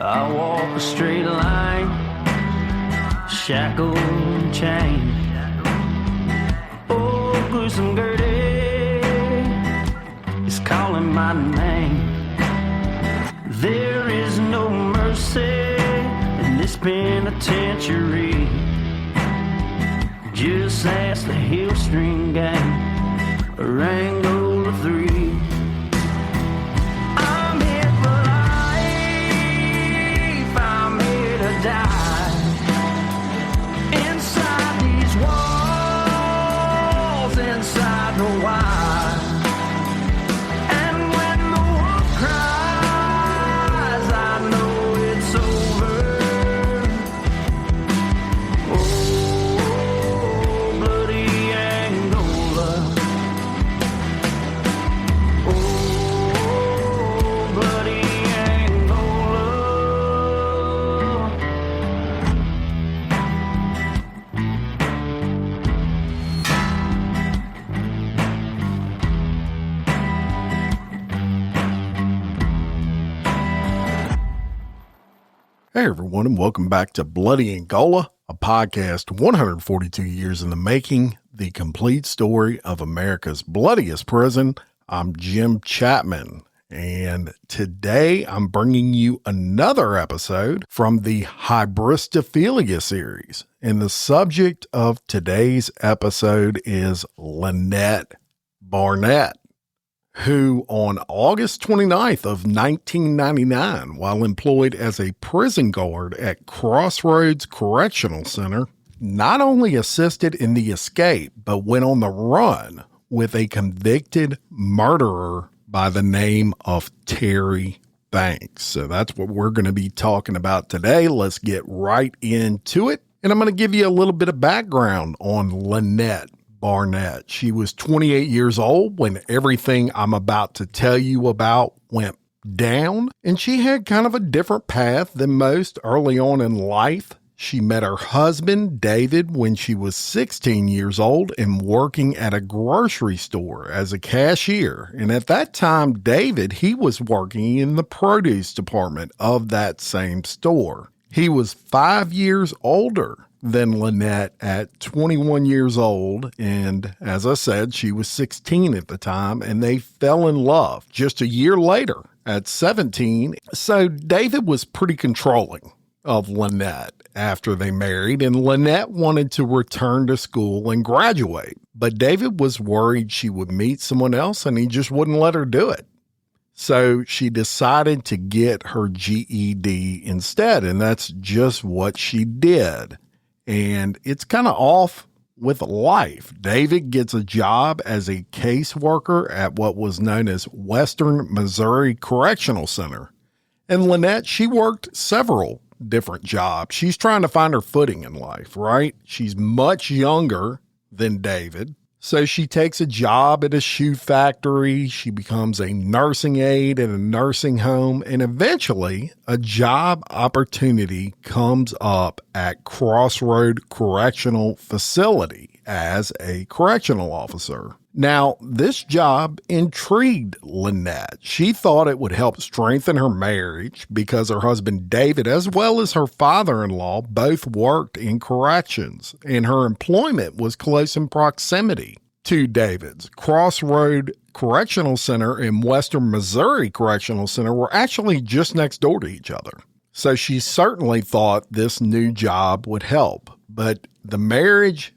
I walk a straight line, shackled and chained. Oh, gruesome Gertie is calling my name. There is no mercy in this penitentiary. Just ask the Hillstring Gang or Angola 3. I'm here for life, I'm here to die. Inside these walls, inside the wire. And when the wolf cries, I know it's over. Oh, Bloody Angola. Oh, Bloody Angola. Hey everyone, and welcome back to Bloody Angola, a podcast 142 years in the making, the complete story of America's bloodiest prison. I'm Jim Chapman, and today I'm bringing you another episode from the Hybristophilia series. And the subject of today's episode is Lynette Barnett, who on August 29th of 1999, while employed as a prison guard at Crossroads Correctional Center, not only assisted in the escape, but went on the run with a convicted murderer by the name of Terry Banks. So that's what we're going to be talking about today. Let's get right into it. And I'm going to give you a little bit of background on Lynette Barnett. She was 28 years old when everything I'm about to tell you about went down, and she had kind of a different path than most early on in life. She met her husband, David, when she was 16 years old and working at a grocery store as a cashier. And at that time, David, he was working in the produce department of that same store. He was 5 years older than Lynette at 21 years old. And as I said, she was 16 at the time, and they fell in love just a year later at 17. So David was pretty controlling of Lynette after they married, and Lynette wanted to return to school and graduate. But David was worried she would meet someone else, and he just wouldn't let her do it. So she decided to get her GED instead, and that's just what she did. And it's kind of off with life. David gets a job as a caseworker at what was known as Western Missouri Correctional Center. And Lynette, she worked several different jobs. She's trying to find her footing in life, right? She's much younger than David. So she takes a job at a shoe factory. She becomes a nursing aide at a nursing home. And eventually a job opportunity comes up at Crossroads Correctional Facility as a correctional officer. Now, this job intrigued Lynette. She thought it would help strengthen her marriage because her husband David, as well as her father-in-law, both worked in corrections, and her employment was close in proximity to David's. Crossroads Correctional Center and Western Missouri Correctional Center were actually just next door to each other. So she certainly thought this new job would help, but the marriage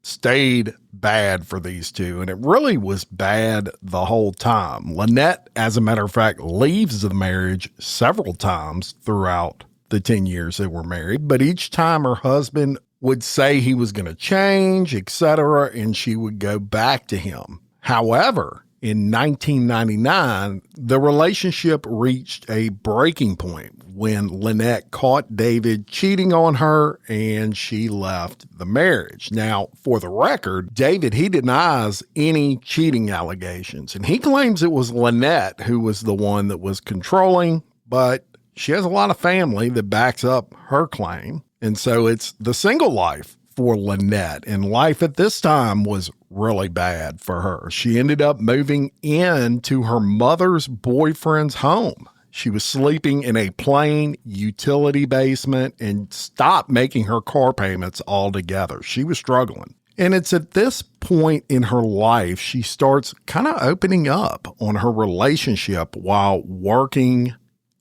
stayed bad for these two, and it really was bad the whole time. Lynette, as a matter of fact, leaves the marriage several times throughout the 10 years they were married, but each time her husband would say he was going to change, etc., and she would go back to him. However, in 1999, the relationship reached a breaking point when Lynette caught David cheating on her and she left the marriage. Now, for the record, David, he denies any cheating allegations, and he claims it was Lynette who was the one that was controlling, but she has a lot of family that backs up her claim. And so it's the single life for Lynette, and life at this time was really bad for her. She ended up moving into her mother's boyfriend's home. She was sleeping in a plain utility basement and stopped making her car payments altogether. She was struggling. And it's at this point in her life, she starts kind of opening up on her relationship while working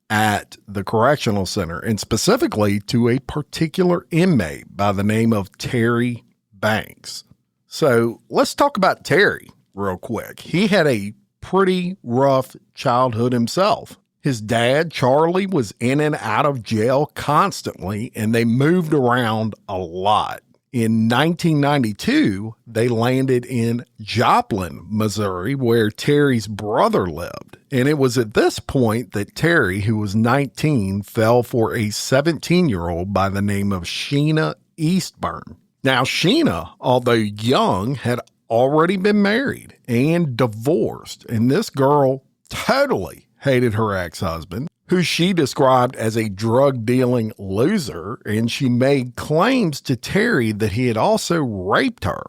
at the correctional center, and specifically to a particular inmate by the name of Terry Banks. So let's talk about Terry real quick. He had a pretty rough childhood himself. His dad, Charlie, was in and out of jail constantly, and they moved around a lot. In 1992, they landed in Joplin, Missouri, where Terry's brother lived. And it was at this point that Terry, who was 19, fell for a 17-year-old by the name of Sheena Eastburn. Now, Sheena, although young, had already been married and divorced. And this girl totally hated her ex-husband, who she described as a drug-dealing loser, and she made claims to Terry that he had also raped her.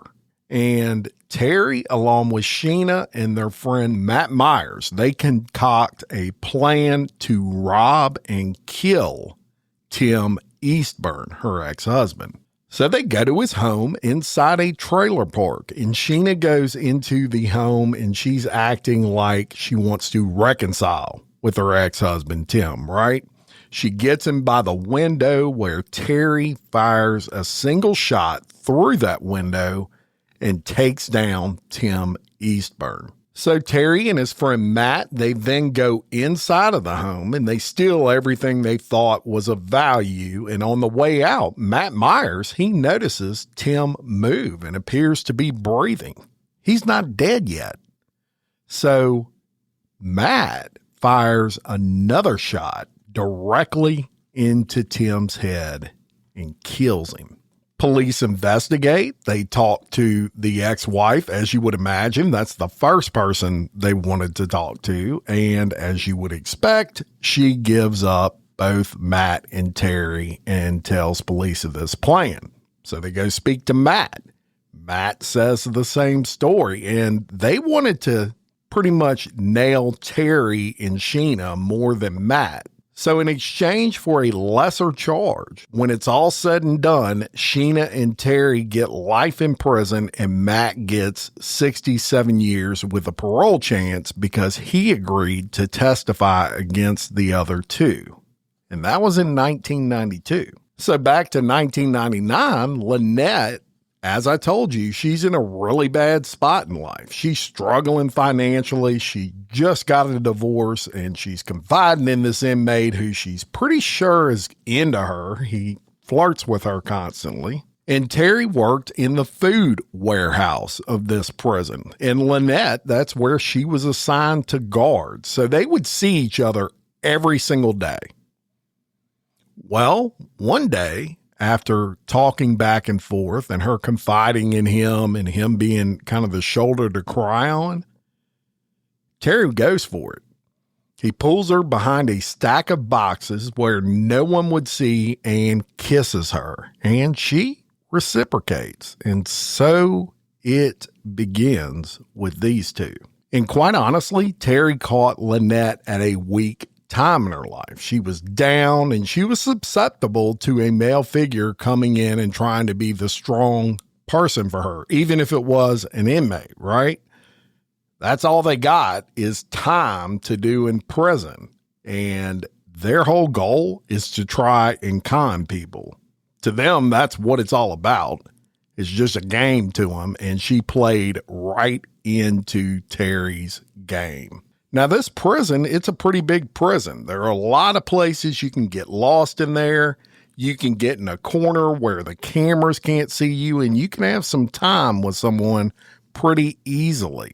And Terry, along with Sheena and their friend Matt Myers, they concoct a plan to rob and kill Tim Eastburn, her ex-husband. So they go to his home inside a trailer park, and Sheena goes into the home and she's acting like she wants to reconcile with her ex-husband, Tim, right? She gets him by the window where Terry fires a single shot through that window and takes down Tim Eastburn. So Terry and his friend Matt, they then go inside of the home and they steal everything they thought was of value. And on the way out, Matt Myers, he notices Tim move and appears to be breathing. He's not dead yet. So Matt fires another shot directly into Tim's head and kills him. Police investigate. They talk to the ex-wife, as you would imagine. That's the first person they wanted to talk to. And as you would expect, she gives up both Matt and Terry and tells police of this plan. So they go speak to Matt. Matt says the same story, and they wanted to pretty much nail Terry and Sheena more than Matt. So in exchange for a lesser charge, when it's all said and done, Sheena and Terry get life in prison and Matt gets 67 years with a parole chance because he agreed to testify against the other two. And that was in 1992. So back to 1999, Lynette, as I told you, she's in a really bad spot in life. She's struggling financially. She just got a divorce and she's confiding in this inmate who she's pretty sure is into her. He flirts with her constantly. And Terry worked in the food warehouse of this prison. And Lynette, that's where she was assigned to guard. So they would see each other every single day. Well, one day, after talking back and forth and her confiding in him and him being kind of the shoulder to cry on, Terry goes for it. He pulls her behind a stack of boxes where no one would see and kisses her. And she reciprocates. And so it begins with these two. And quite honestly, Terry caught Lynette at a weak time in her life. She was down and she was susceptible to a male figure coming in and trying to be the strong person for her, even if it was an inmate, right? That's all they got is time to do in prison. And their whole goal is to try and con people. To them, that's what it's all about. It's just a game to them. And she played right into Terry's game. Now, this prison, it's a pretty big prison. There are a lot of places you can get lost in there. You can get in a corner where the cameras can't see you, and you can have some time with someone pretty easily.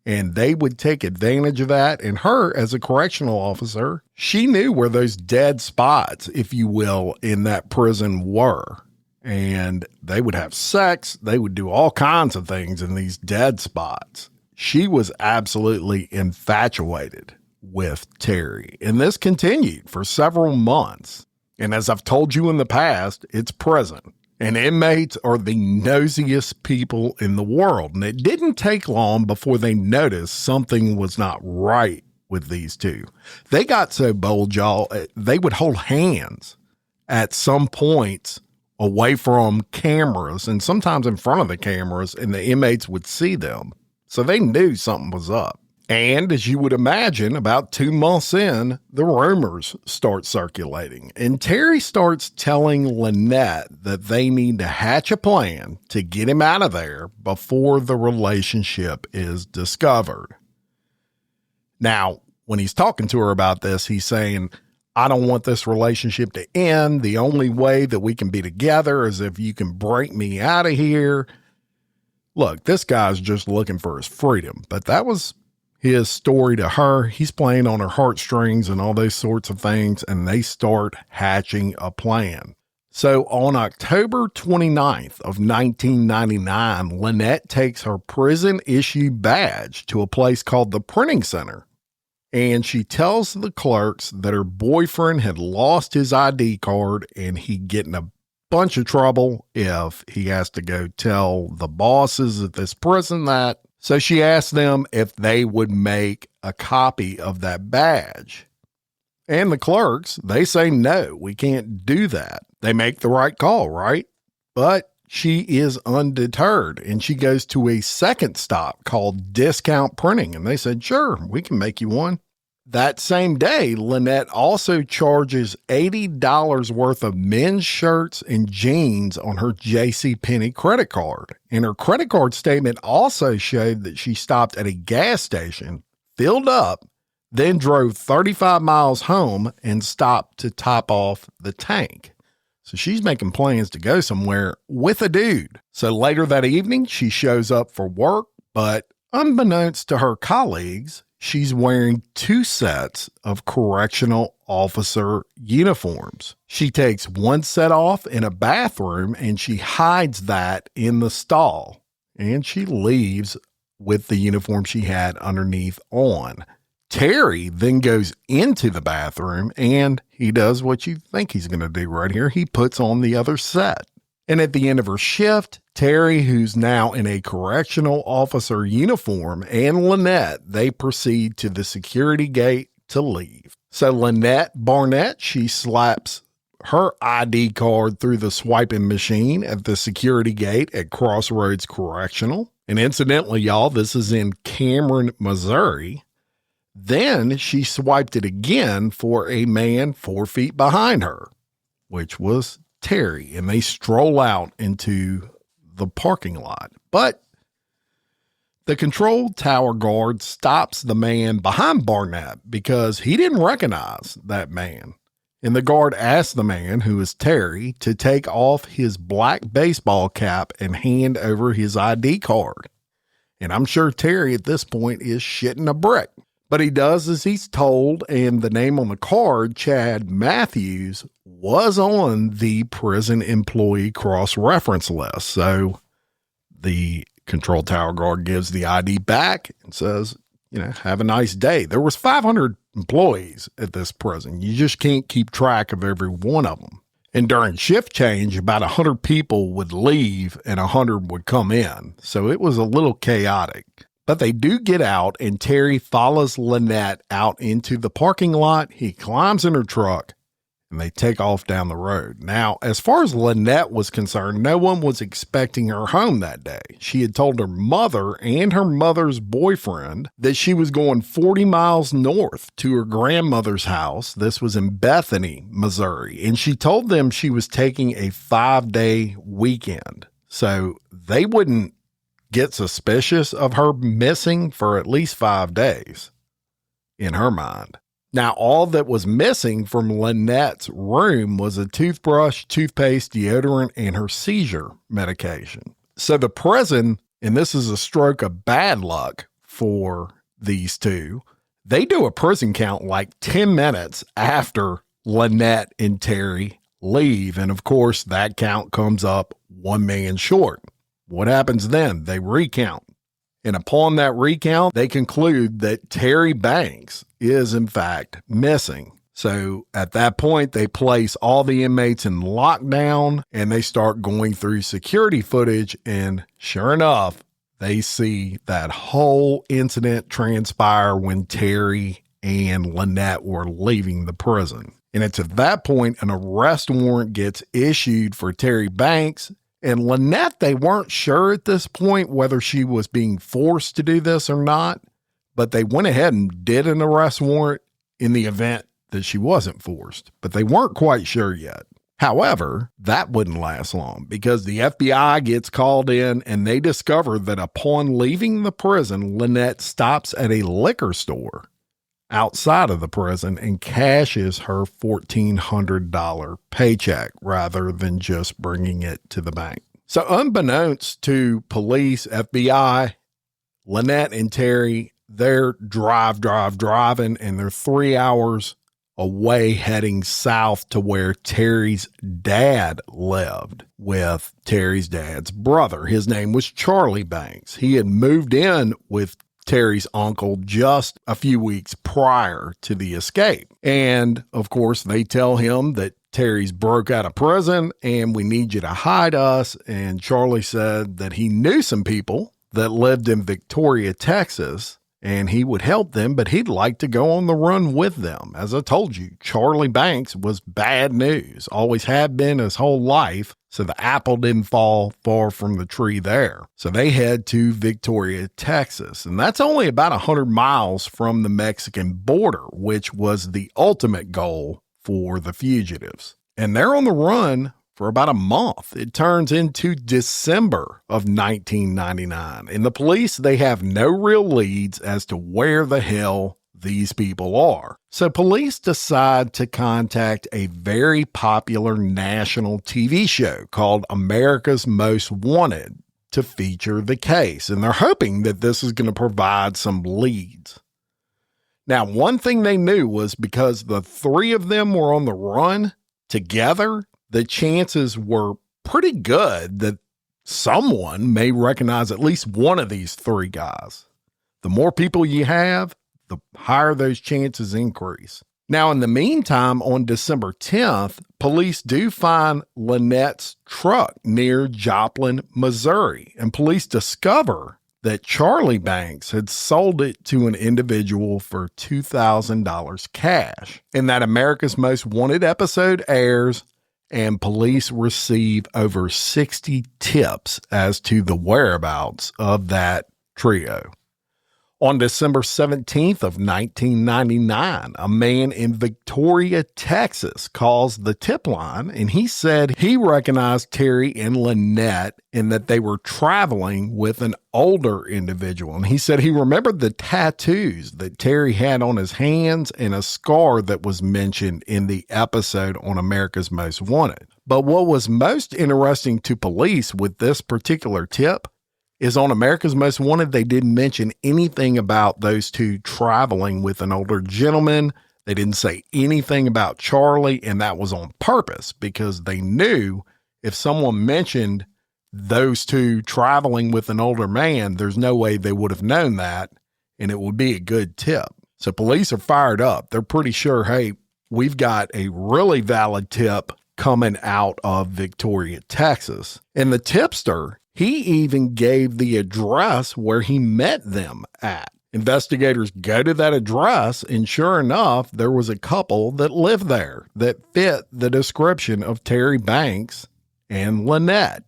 And they would take advantage of that. And her, as a correctional officer, she knew where those dead spots, if you will, in that prison were. And they would have sex. They would do all kinds of things in these dead spots. She was absolutely infatuated with Terry, and this continued for several months. And as I've told you in the past, it's prison, and inmates are the nosiest people in the world. And it didn't take long before they noticed something was not right with these two. They got so bold, y'all, they would hold hands at some points away from cameras and sometimes in front of the cameras, and the inmates would see them. So they knew something was up. And as you would imagine, about 2 months in, the rumors start circulating. And Terry starts telling Lynette that they need to hatch a plan to get him out of there before the relationship is discovered. Now, when he's talking to her about this, he's saying, I don't want this relationship to end. The only way that we can be together is if you can break me out of here. Look, this guy's just looking for his freedom, but that was his story to her. He's playing on her heartstrings and all those sorts of things, and they start hatching a plan. So on October 29th of 1999, Lynette takes her prison-issue badge to a place called the Printing Center, and she tells the clerks that her boyfriend had lost his ID card and he'd get in a bunch of trouble if he has to go tell the bosses at this prison that. So she asked them if they would make a copy of that badge. And the clerks, they say, no, we can't do that. They make the right call, right? But she is undeterred, and she goes to a second stop called Discount Printing, and they said, sure, we can make you one. That same day, Lynette also charges $80 worth of men's shirts and jeans on her JCPenney credit card. And her credit card statement also showed that she stopped at a gas station, filled up, then drove 35 miles home and stopped to top off the tank. So she's making plans to go somewhere with a dude. So later that evening, she shows up for work, but unbeknownst to her colleagues, she's wearing 2 sets of correctional officer uniforms. She takes one set off in a bathroom and she hides that in the stall. And she leaves with the uniform she had underneath on. Terry then goes into the bathroom and he does what you think he's going to do right here. He puts on the other set. And at the end of her shift, Terry, who's now in a correctional officer uniform, and Lynette, they proceed to the security gate to leave. So Lynette Barnett, she slaps her ID card through the swiping machine at the security gate at Crossroads Correctional. And incidentally, y'all, this is in Cameron, Missouri. Then she swiped it again for a man 4 feet behind her, which was Terry, and they stroll out into the parking lot. But the control tower guard stops the man behind Barnett because he didn't recognize that man. And the guard asks the man, who is Terry, to take off his black baseball cap and hand over his ID card. And I'm sure Terry at this point is shitting a brick. But he does as he's told, and the name on the card, Chad Matthews, was on the prison employee cross-reference list. So the control tower guard gives the ID back and says, have a nice day. There was 500 employees at this prison. You just can't keep track of every one of them. And during shift change, about 100 people would leave and 100 would come in. So it was a little chaotic. But they do get out, and Terry follows Lynette out into the parking lot. He climbs in her truck, and they take off down the road. Now, as far as Lynette was concerned, no one was expecting her home that day. She had told her mother and her mother's boyfriend that she was going 40 miles north to her grandmother's house. This was in Bethany, Missouri. And she told them she was taking a 5-day weekend. So they wouldn't get suspicious of her missing for at least 5 days in her mind. Now, all that was missing from Lynette's room was a toothbrush, toothpaste, deodorant, and her seizure medication. So the prison, and this is a stroke of bad luck for these two, they do a prison count like 10 minutes after Lynette and Terry leave. And of course, that count comes up 1 man short. What happens then? They recount. And upon that recount, they conclude that Terry Banks is in fact missing. So at that point, they place all the inmates in lockdown and they start going through security footage. And sure enough, they see that whole incident transpire when Terry and Lynette were leaving the prison. And it's at that point an arrest warrant gets issued for Terry Banks. And Lynette, they weren't sure at this point whether she was being forced to do this or not, but they went ahead and did an arrest warrant in the event that she wasn't forced, but they weren't quite sure yet. However, that wouldn't last long because the FBI gets called in and they discover that upon leaving the prison, Lynette stops at a liquor store outside of the prison and cashes her $1,400 paycheck rather than just bringing it to the bank. So unbeknownst to police, FBI, Lynette and Terry, they're driving, and they're 3 hours away heading south to where Terry's dad lived with Terry's dad's brother. His name was Charlie Banks. He had moved in with Terry's uncle just a few weeks prior to the escape. And of course, they tell him that Terry's broke out of prison and we need you to hide us. And Charlie said that he knew some people that lived in Victoria, Texas, and he would help them, but he'd like to go on the run with them. As I told you, Charlie Banks was bad news, always had been his whole life, so the apple didn't fall far from the tree there. So they head to Victoria, Texas, and that's only about 100 miles from the Mexican border, which was the ultimate goal for the fugitives. And they're on the run for about a month. It turns into December of 1999. And the police, they have no real leads as to where the hell these people are. So police decide to contact a very popular national TV show called America's Most Wanted to feature the case. And they're hoping that this is going to provide some leads. Now, one thing they knew was because the three of them were on the run together, the chances were pretty good that someone may recognize at least one of these three guys. The more people you have, the higher those chances increase. Now, in the meantime, on December 10th, police do find Lynette's truck near Joplin, Missouri, and police discover that Charlie Banks had sold it to an individual for $2,000 cash. And that America's Most Wanted episode airs, and police receive over 60 tips as to the whereabouts of that trio. On December 17th of 1999, a man in Victoria, Texas calls the tip line, and he said he recognized Terry and Lynette and that they were traveling with an older individual. And he said he remembered the tattoos that Terry had on his hands and a scar that was mentioned in the episode on America's Most Wanted. But what was most interesting to police with this particular tip is on America's Most Wanted, they didn't mention anything about those two traveling with an older gentleman. They didn't say anything about Charlie, and that was on purpose because they knew if someone mentioned those two traveling with an older man, there's no way they would have known that, and it would be a good tip. So police are fired up. They're pretty sure, hey, we've got a really valid tip coming out of Victoria, Texas. And the tipster, he even gave the address where he met them at. Investigators go to that address, and sure enough, there was a couple that lived there that fit the description of Terry Banks and Lynette.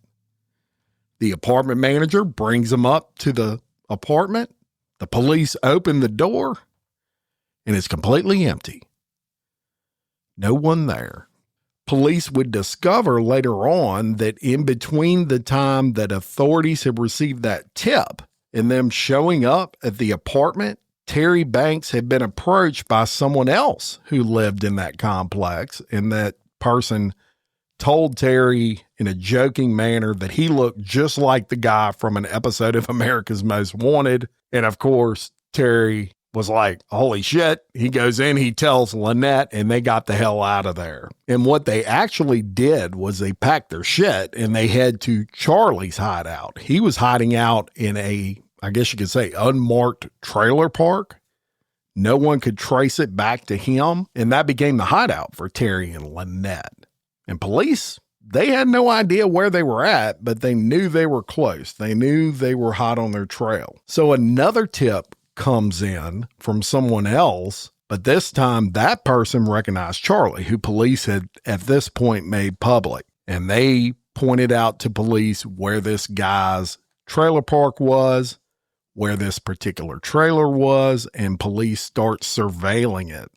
The apartment manager brings them up to the apartment. The police open the door, and it's completely empty. No one there. Police would discover later on that in between the time that authorities had received that tip and them showing up at the apartment, Terry Banks had been approached by someone else who lived in that complex, and that person told Terry in a joking manner that he looked just like the guy from an episode of America's Most Wanted. And of course, Terry was like, holy shit. He goes in, he tells Lynette, and they got the hell out of there. And what they actually did was they packed their shit and they head to Charlie's hideout. He was hiding out in a, I guess you could say, unmarked trailer park. No one could trace it back to him. And that became the hideout for Terry and Lynette. And police, they had no idea where they were at, but they knew they were close. They knew they were hot on their trail. So another tip comes in from someone else. But this time, that person recognized Charlie, who police had at this point made public. And they pointed out to police where this guy's trailer park was, where this particular trailer was, and police start surveilling it.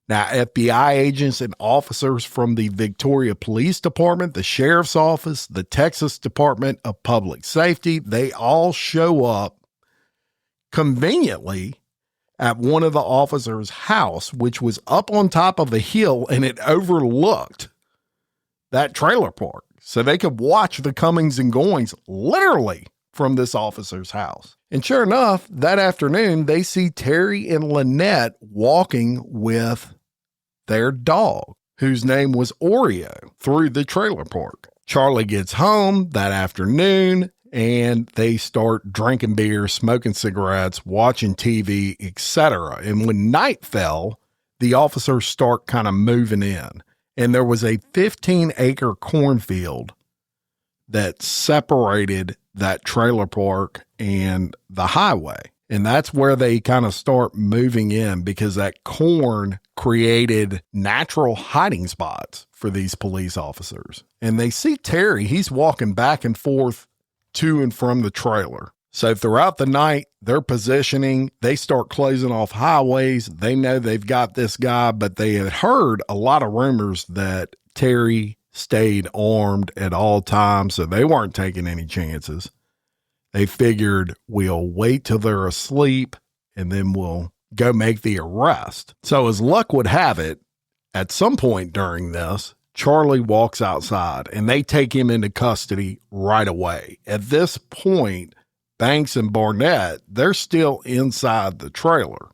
Now, FBI agents and officers from the Victoria Police Department, the Sheriff's Office, the Texas Department of Public Safety, they all show up conveniently at one of the officers' house, which was up on top of a hill, and it overlooked that trailer park. So they could watch the comings and goings literally from this officer's house. And sure enough, that afternoon, they see Terry and Lynette walking with their dog, whose name was Oreo, through the trailer park. Charlie gets home that afternoon, and they start drinking beer, smoking cigarettes, watching TV, etc. And when night fell, the officers start kind of moving in. And there was a 15-acre cornfield that separated that trailer park and the highway. And that's where they kind of start moving in, because that corn created natural hiding spots for these police officers. And they see Terry, he's walking back and forth to and from the trailer. So throughout the night, they're positioning, they start closing off highways. They know they've got this guy, but they had heard a lot of rumors that Terry stayed armed at all times, so they weren't taking any chances. They figured, we'll wait till they're asleep and then we'll go make the arrest. So as luck would have it, at some point during this, Charlie walks outside and they take him into custody right away. At this point, Banks and Barnett, they're still inside the trailer.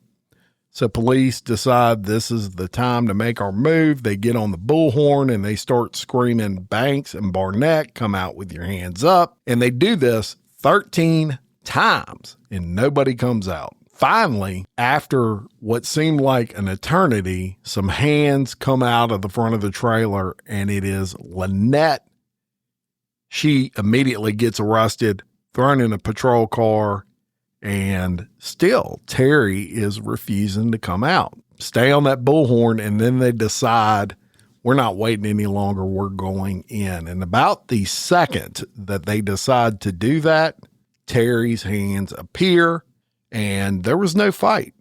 So police decide this is the time to make our move. They get on the bullhorn and they start screaming, Banks and Barnett, come out with your hands up. And they do this 13 times and nobody comes out. Finally, after what seemed like an eternity, some hands come out of the front of the trailer and it is Lynette. She immediately gets arrested, thrown in a patrol car, and still Terry is refusing to come out. Stay on that bullhorn, and then they decide, we're not waiting any longer, we're going in. And about the second that they decide to do that, Terry's hands appear, and there was no fight.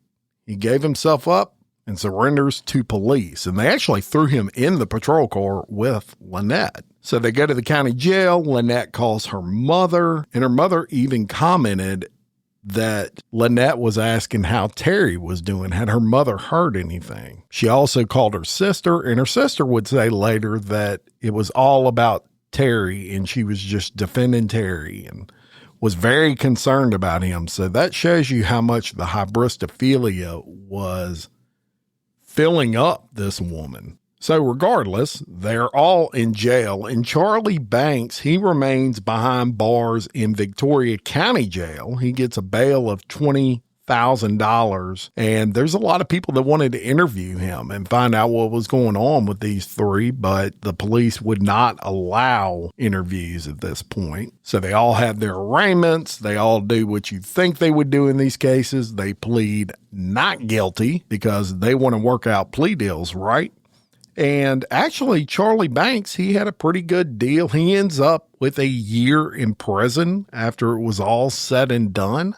He gave himself up and surrenders to police. And they actually threw him in the patrol car with Lynette. So they go to the county jail. Lynette calls her mother, and her mother even commented that Lynette was asking how Terry was doing. Had her mother heard anything? She also called her sister, and her sister would say later that it was all about Terry and she was just defending Terry and was very concerned about him. So that shows you how much the Hybristophilia was filling up this woman. So regardless, they're all in jail, and Charlie Banks, he remains behind bars in Victoria County Jail. He gets a bail of $20,000, and there's a lot of people that wanted to interview him and find out what was going on with these three, but the police would not allow interviews at this point. So they all have their arraignments. They all do what you think they would do in these cases. They plead not guilty because they want to work out plea deals, right? And actually, Charlie Banks, he had a pretty good deal. He ends up with a year in prison after it was all said and done.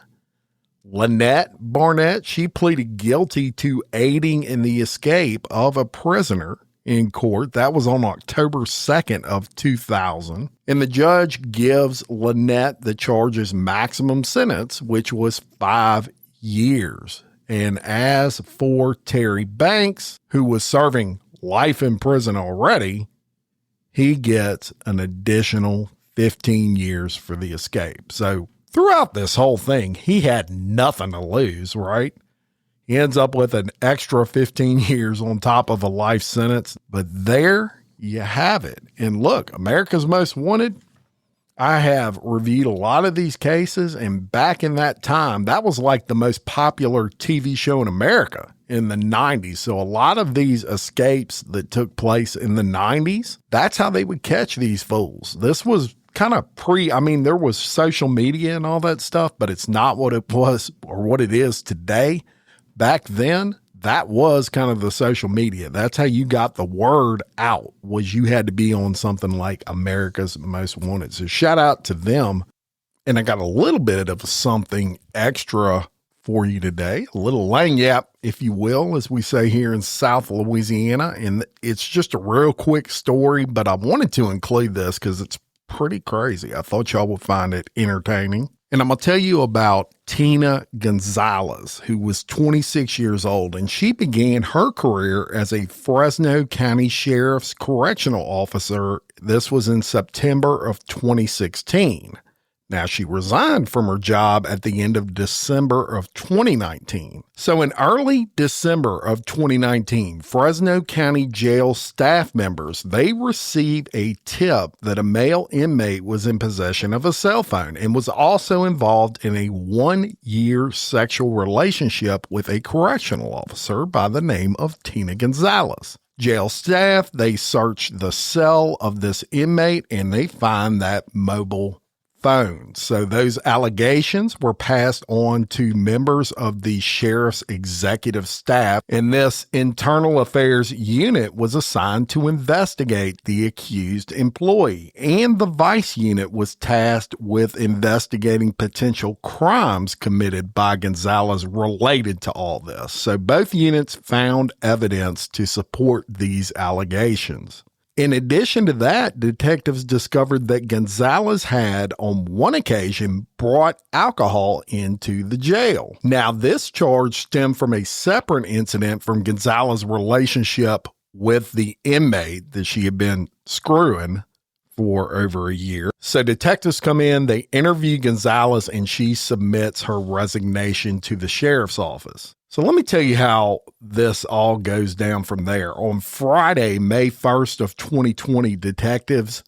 Lynette Barnett, she pleaded guilty to aiding in the escape of a prisoner in court. That was on October 2nd of 2000. And the judge gives Lynette the charge's maximum sentence, which was 5 years. And as for Terry Banks, who was serving life in prison already, he gets an additional 15 years for the escape. So throughout this whole thing, he had nothing to lose, right? He ends up with an extra 15 years on top of a life sentence. But there you have it. And look, America's Most Wanted, I have reviewed a lot of these cases, and back in that time, that was like the most popular TV show in America in the 90s. So a lot of these escapes that took place in the 90s, that's how they would catch these fools. This was kind of there was social media and all that stuff, but it's not what it was or what it is today. Back then, that was kind of the social media. That's how you got the word out, was you had to be on something like America's Most Wanted. So shout out to them. And I got a little bit of something extra for you today, a little lagniappe, if you will, as we say here in South Louisiana. And it's just a real quick story, but I wanted to include this because it's pretty crazy. I thought y'all would find it entertaining. And I'm going to tell you about Tina Gonzales, who was 26 years old, and she began her career as a Fresno County Sheriff's Correctional Officer. This was in September of 2016. Now, she resigned from her job at the end of December of 2019. So in early December of 2019, Fresno County Jail staff members, they received a tip that a male inmate was in possession of a cell phone and was also involved in a 1-year sexual relationship with a correctional officer by the name of Tina Gonzales. Jail staff, they searched the cell of this inmate and they find that mobile phone. So those allegations were passed on to members of the sheriff's executive staff, and this internal affairs unit was assigned to investigate the accused employee, and the vice unit was tasked with investigating potential crimes committed by Gonzalez related to all this. So both units found evidence to support these allegations. In addition to that, detectives discovered that Gonzalez had, on one occasion, brought alcohol into the jail. Now, this charge stemmed from a separate incident from Gonzalez's relationship with the inmate that she had been screwing for over a year. So detectives come in, they interview Gonzalez, and she submits her resignation to the sheriff's office. So let me tell you how this all goes down from there. On Friday, May 1st of 2020, detectives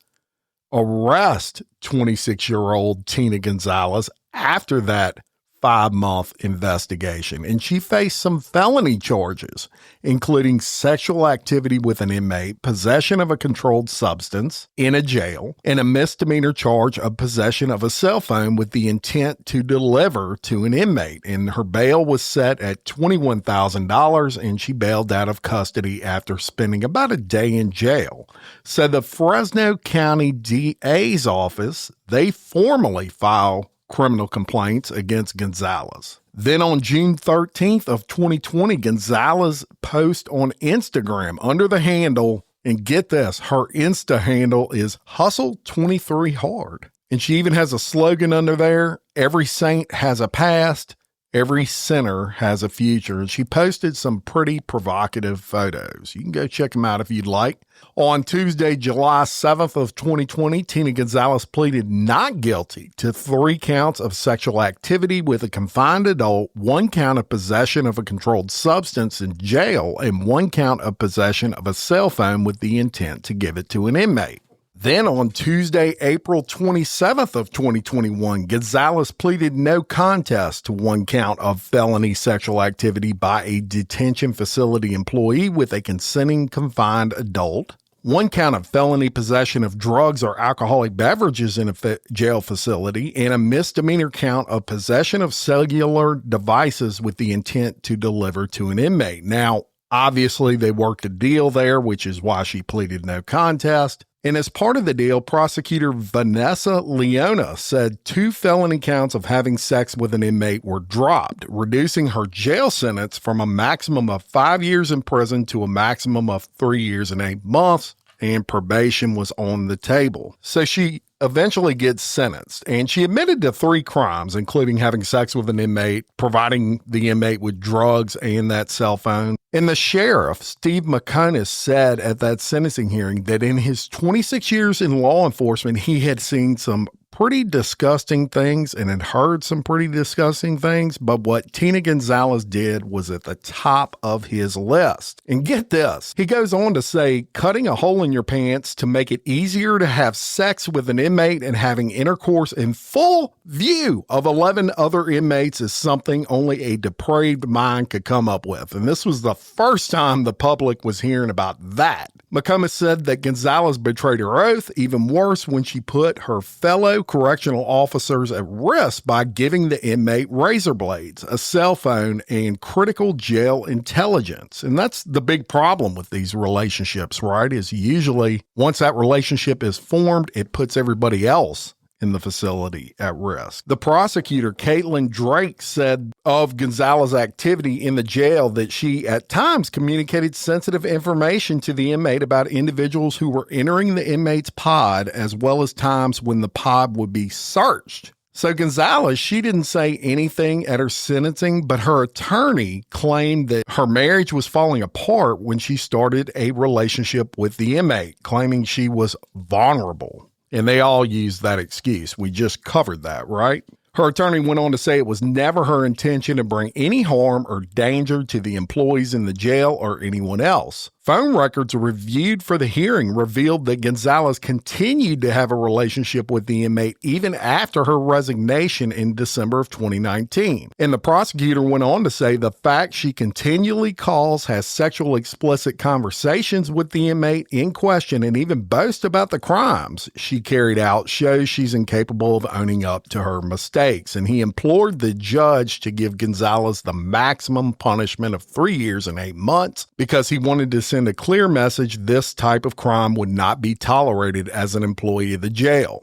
arrest 26-year-old Tina Gonzales after that 5-month investigation. And she faced some felony charges, including sexual activity with an inmate, possession of a controlled substance in a jail, and a misdemeanor charge of possession of a cell phone with the intent to deliver to an inmate. And her bail was set at $21,000, and she bailed out of custody after spending about a day in jail. So the Fresno County DA's office, they formally filed criminal complaints against Gonzalez. Then on June 13th of 2020, Gonzalez posts on Instagram under the handle, and get this, her Insta handle is Hustle23Hard. And she even has a slogan under there, every saint has a past, every sinner has a future. And she posted some pretty provocative photos. You can go check them out if you'd like. On Tuesday, July 7th of 2020, Tina Gonzales pleaded not guilty to 3 counts of sexual activity with a confined adult, 1 count of possession of a controlled substance in jail, and 1 count of possession of a cell phone with the intent to give it to an inmate. Then on Tuesday, April 27th of 2021, Gonzalez pleaded no contest to 1 count of felony sexual activity by a detention facility employee with a consenting confined adult, 1 count of felony possession of drugs or alcoholic beverages in a jail facility, and a misdemeanor count of possession of cellular devices with the intent to deliver to an inmate. Now, obviously, they worked a deal there, which is why she pleaded no contest. And as part of the deal, prosecutor Vanessa Leona said 2 felony counts of having sex with an inmate were dropped, reducing her jail sentence from a maximum of 5 years in prison to a maximum of 3 years and 8 months, and probation was on the table. So she eventually gets sentenced, and she admitted to 3 crimes, including having sex with an inmate, providing the inmate with drugs and that cell phone. And the sheriff, Steve McConis, said at that sentencing hearing that in his 26 years in law enforcement, he had seen some pretty disgusting things and had heard some pretty disgusting things, but what Tina Gonzales did was at the top of his list. And get this, he goes on to say, cutting a hole in your pants to make it easier to have sex with an inmate and having intercourse in full view of 11 other inmates is something only a depraved mind could come up with. And this was the first time the public was hearing about that. McComas said that Gonzalez betrayed her oath, even worse when she put her fellow correctional officers at risk by giving the inmate razor blades, a cell phone, and critical jail intelligence. And that's the big problem with these relationships, right? Is usually once that relationship is formed, it puts everybody else in the facility at risk. The prosecutor, Caitlin Drake, said of Gonzalez' activity in the jail that she at times communicated sensitive information to the inmate about individuals who were entering the inmate's pod, as well as times when the pod would be searched. So Gonzalez, she didn't say anything at her sentencing, but her attorney claimed that her marriage was falling apart when she started a relationship with the inmate, claiming she was vulnerable. And they all used that excuse. We just covered that, right? Her attorney went on to say it was never her intention to bring any harm or danger to the employees in the jail or anyone else. Phone records reviewed for the hearing revealed that Gonzalez continued to have a relationship with the inmate even after her resignation in December of 2019. And the prosecutor went on to say the fact she continually calls, has sexual explicit conversations with the inmate in question, and even boasts about the crimes she carried out shows she's incapable of owning up to her mistakes. And he implored the judge to give Gonzalez the maximum punishment of 3 years and 8 months because he wanted to send a clear message this type of crime would not be tolerated as an employee of the jail.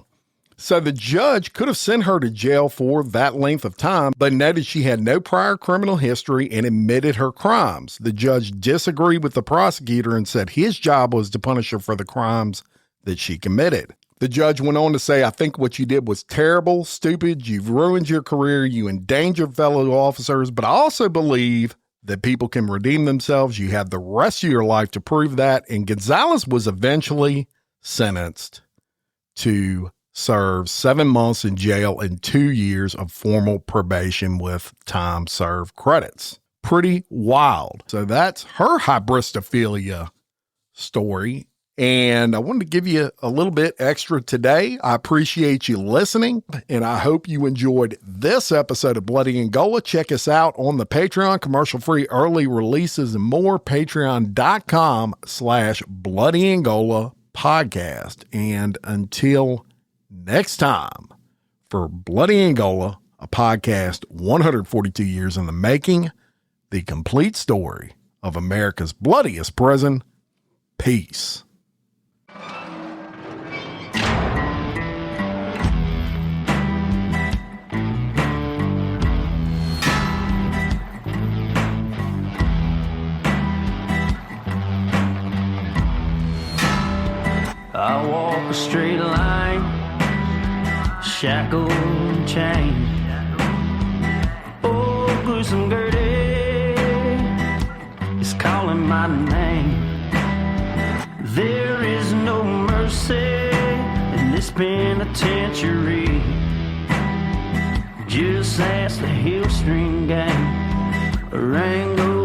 So the judge could have sent her to jail for that length of time, but noted she had no prior criminal history and admitted her crimes. The judge disagreed with the prosecutor and said his job was to punish her for the crimes that she committed. The judge went on to say, I think what you did was terrible, stupid, you've ruined your career, you endangered fellow officers, but I also believe that people can redeem themselves. You have the rest of your life to prove that. And Gonzalez was eventually sentenced to serve 7 months in jail and 2 years of formal probation with time served credits. Pretty wild. So that's her Hybristophilia story. And I wanted to give you a little bit extra today. I appreciate you listening, and I hope you enjoyed this episode of Bloody Angola. Check us out on the Patreon, commercial-free early releases and more, patreon.com/Bloody Angola podcast. And until next time, for Bloody Angola, a podcast 142 years in the making, the complete story of America's bloodiest prison. Peace. I walk a straight line, shackled and chained. Oh, gruesome Gertie is calling my name. There is no mercy in this penitentiary. Just ask the Hillstring gang, Rango